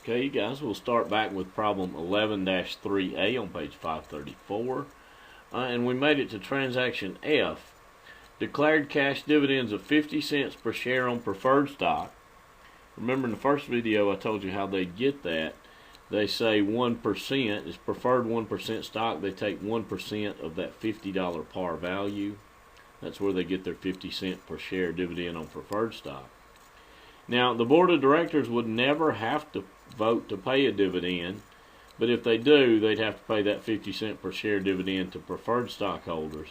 Okay, you guys, we'll start back with problem 11-3A on page 534. And we made it to transaction F. Declared cash dividends of 50 cents per share on preferred stock. Remember in the first video I told you how they get that. They say 1% is preferred 1% stock. They take 1% of that $50 par value. That's where they get their 50 cent per share dividend on preferred stock. Now, the board of directors would never have to vote to pay a dividend, but if they do, they'd have to pay that 50 cent per share dividend to preferred stockholders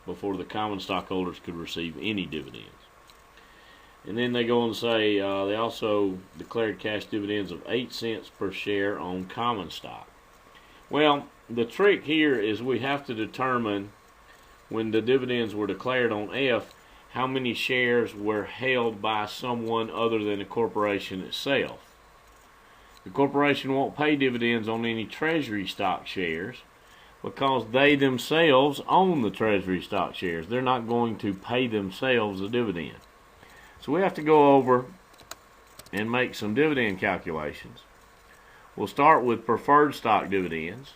before the common stockholders could receive any dividends. And then they go on to say they also declared cash dividends of 8 cents per share on common stock. Well, the trick here is we have to determine when the dividends were declared on F, how many shares were held by someone other than the corporation itself. The corporation won't pay dividends on any treasury stock shares because they themselves own the treasury stock shares. They're not going to pay themselves a dividend. So we have to go over and make some dividend calculations. We'll start with preferred stock dividends.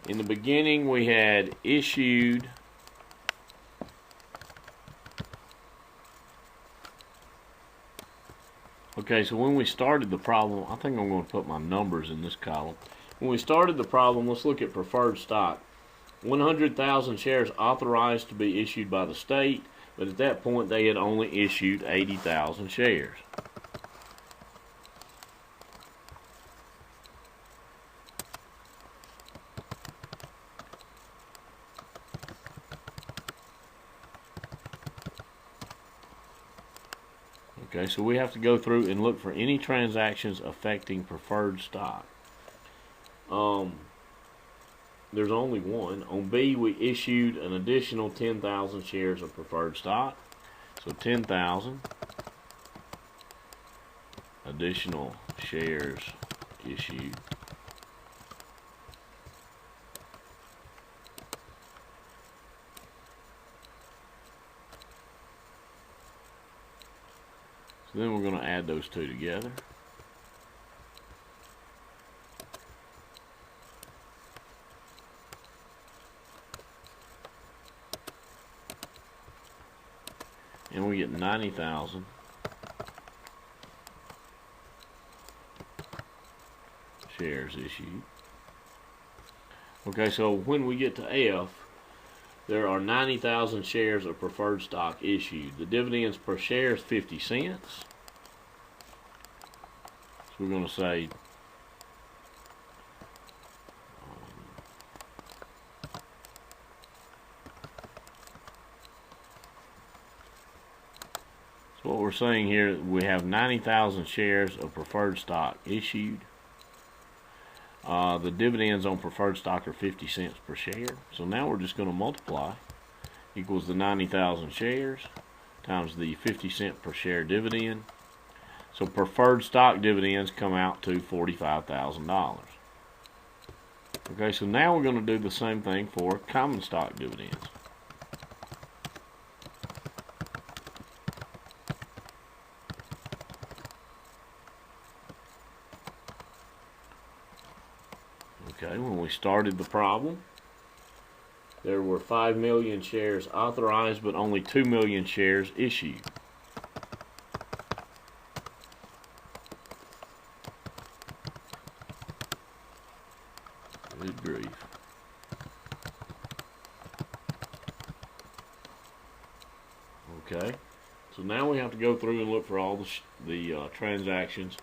In the beginning we had issued Okay, so when we started the problem, I think I'm going to put my numbers in this column. When we started the problem, let's look at preferred stock. 100,000 shares authorized to be issued by the state, but at that point they had only issued 80,000 shares. Okay, so we have to go through and look for any transactions affecting preferred stock. There's only one. On B, we issued an additional 10,000 shares of preferred stock. So 10,000 additional shares issued. So then we're going to add those two together. And we get 90,000 shares issued. Okay, so when we get to F, there are 90,000 shares of preferred stock issued. The dividends per share is 50 cents. So we're going to say so what we're saying here, we have 90,000 shares of preferred stock issued. The dividends on preferred stock are 50 cents per share. So now we're just going to multiply. Equals the 90,000 shares times the 50 cent per share dividend. So preferred stock dividends come out to $45,000. Okay, so now we're going to do the same thing for common stock dividends. Okay, when we started the problem, there were 5 million shares authorized, but only 2 million shares issued. Good grief. Okay, so now we have to go through and look for all the transactions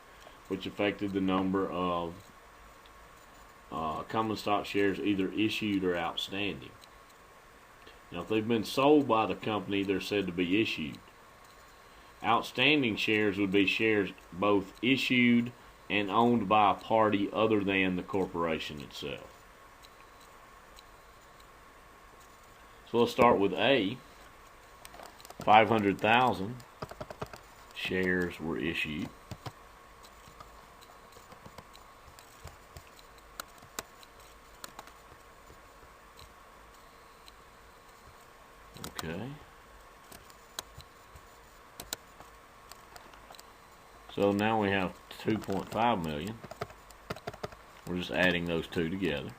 which affected the number of common stock shares either issued or outstanding. Now, if they've been sold by the company, they're said to be issued. Outstanding shares would be shares both issued and owned by a party other than the corporation itself. So let's start with A. 500,000 shares were issued. Okay. So now we have 2.5 million. We're just adding those two together.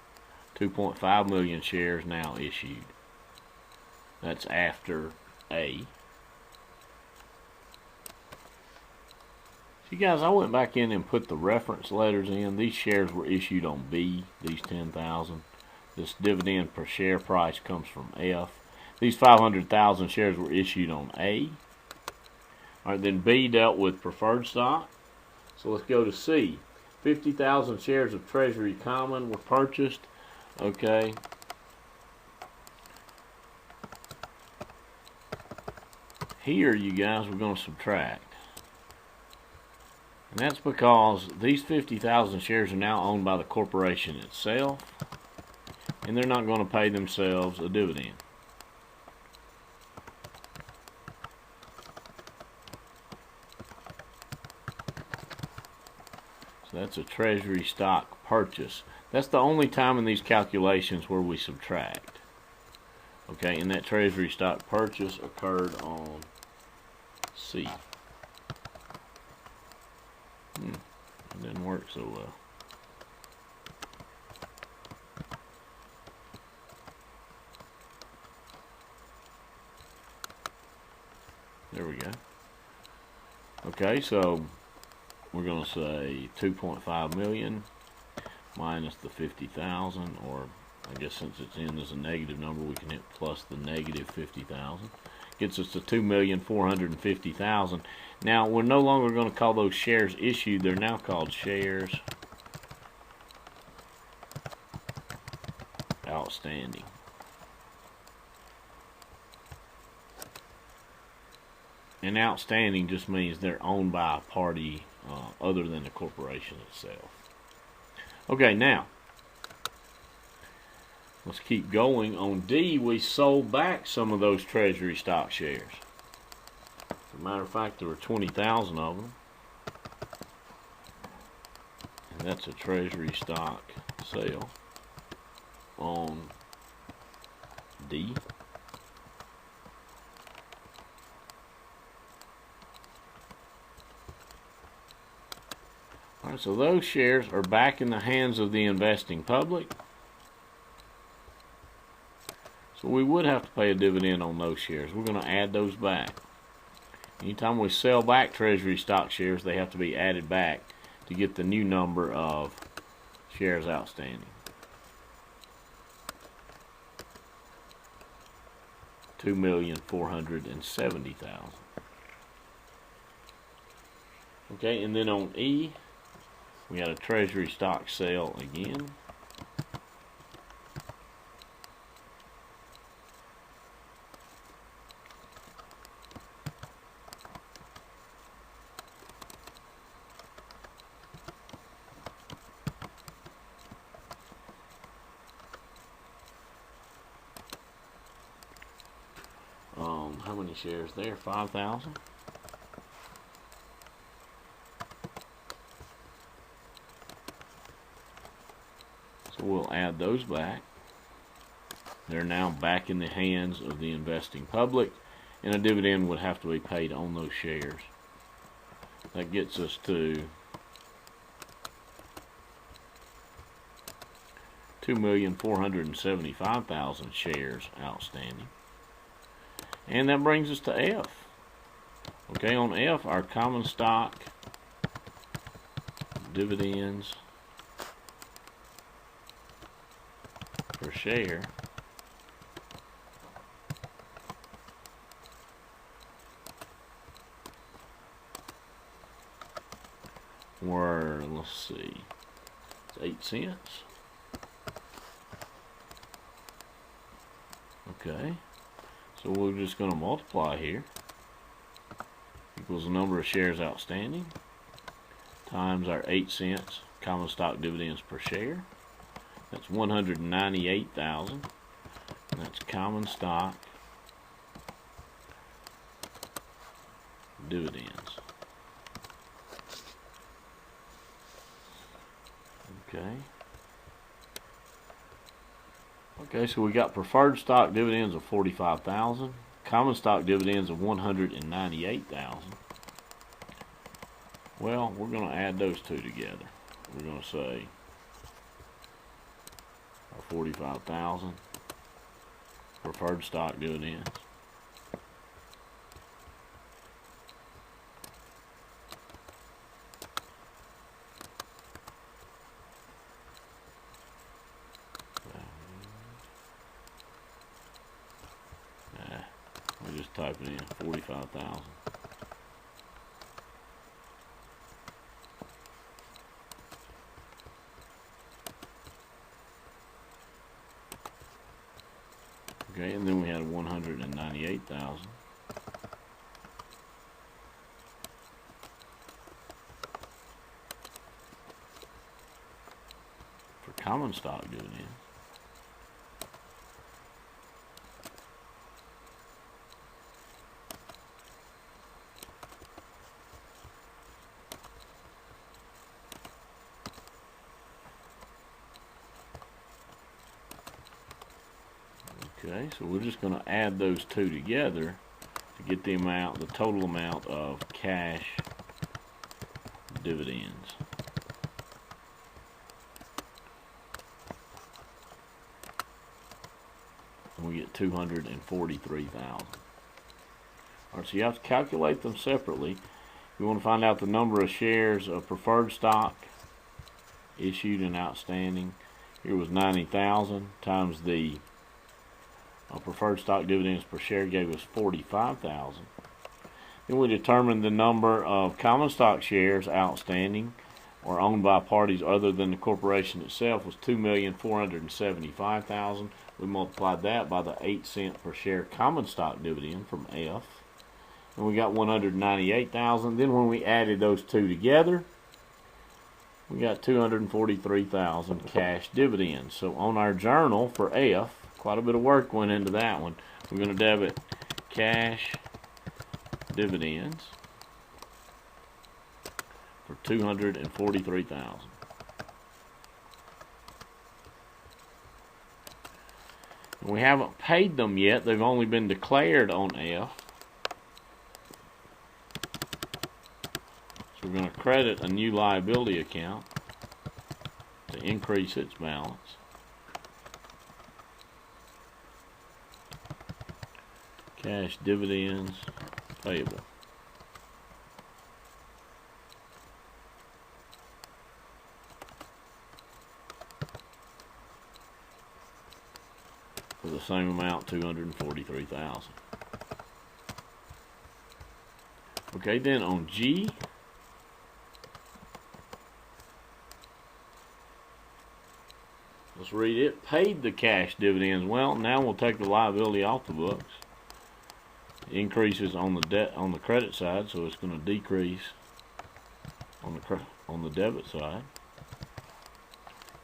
2.5 million shares now issued. That's after A. See guys, I went back in and put the reference letters in. These shares were issued on B, these 10,000. This dividend per share price comes from F. These 500,000 shares were issued on A. Alright, then B dealt with preferred stock. So let's go to C. 50,000 shares of Treasury Common were purchased. Okay. Here, you guys, we're going to subtract. And that's because these 50,000 shares are now owned by the corporation itself. And they're not going to pay themselves a dividend. So that's a treasury stock purchase. That's the only time in these calculations where we subtract. Okay, and that treasury stock purchase occurred on C. It didn't work so well. There we go. Okay, so we're going to say 2.5 million minus the 50,000, or I guess since it's in as a negative number, we can hit plus the negative 50,000. Gets us to 2,450,000. Now, we're no longer going to call those shares issued. They're now called shares outstanding. And outstanding just means they're owned by a party other than the corporation itself. Okay, now, let's keep going. On D, we sold back some of those treasury stock shares. As a matter of fact, there were 20,000 of them. And that's a treasury stock sale on D. Alright, so those shares are back in the hands of the investing public. So we would have to pay a dividend on those shares. We're going to add those back. Anytime we sell back treasury stock shares, they have to be added back to get the new number of shares outstanding. 2,470,000. Okay, and then on E, we got a treasury stock sale again. How many shares there? 5,000. So we'll add those back. They're now back in the hands of the investing public, and a dividend would have to be paid on those shares. That gets us to 2,475,000 shares outstanding. And that brings us to F. Okay, on F, our common stock dividends per share were, let's see, it's 8 cents. Okay. So we're just going to multiply here. Equals the number of shares outstanding times our 8 cents common stock dividends per share. That's 198,000. That's common stock dividends. Okay. Okay, so we got preferred stock dividends of 45,000, common stock dividends of 198,000. Well, we're going to add those two together. We're going to say our 45,000 preferred stock dividends. We just type it in 45,000. Okay, and then we had 198,000 for common stock dividends. Okay, so we're just going to add those two together to get the amount, the total amount of cash dividends. And we get 243,000. All right, so you have to calculate them separately. You want to find out the number of shares of preferred stock issued and outstanding. Here was 90,000 times the preferred stock dividends per share gave us 45,000. Then we determined the number of common stock shares outstanding or owned by parties other than the corporation itself was 2,475,000. We multiplied that by the 8-cent per share common stock dividend from F, and we got 198,000. Then when we added those two together, we got 243,000 cash dividends. So on our journal for F, quite a bit of work went into that one. We're going to debit cash dividends for 243,000. We haven't paid them yet. They've only been declared on F. So we're going to credit a new liability account to increase its balance. Cash dividends payable. For the same amount, 243,000. Okay, then on G, let's read it. Paid the cash dividends. Well, now we'll take the liability off the books. Increases on the debt on the credit side, so it's going to decrease on the debit side.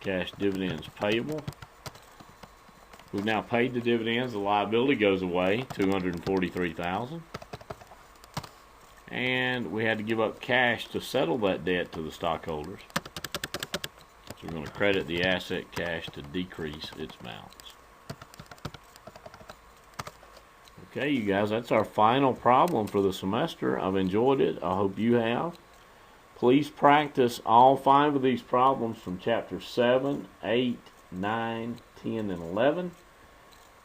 Cash dividends payable. We've now paid the dividends. The liability goes away, 243,000, and we had to give up cash to settle that debt to the stockholders. So we're going to credit the asset cash to decrease its balance. Okay, you guys, that's our final problem for the semester. I've enjoyed it. I hope you have. Please practice all 5 of these problems from chapter 7, 8, 9, 10, and 11.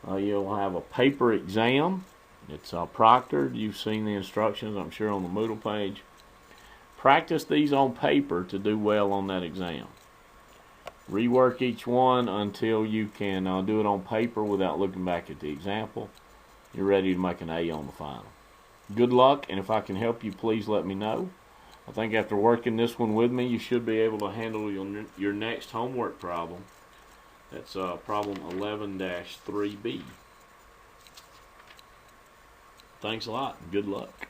You'll have a paper exam. It's proctored. You've seen the instructions, I'm sure, on the Moodle page. Practice these on paper to do well on that exam. Rework each one until you can do it on paper without looking back at the example. You're ready to make an A on the final. Good luck, and if I can help you, please let me know. I think after working this one with me, you should be able to handle your next homework problem. That's problem 11-3B. Thanks a lot, and good luck.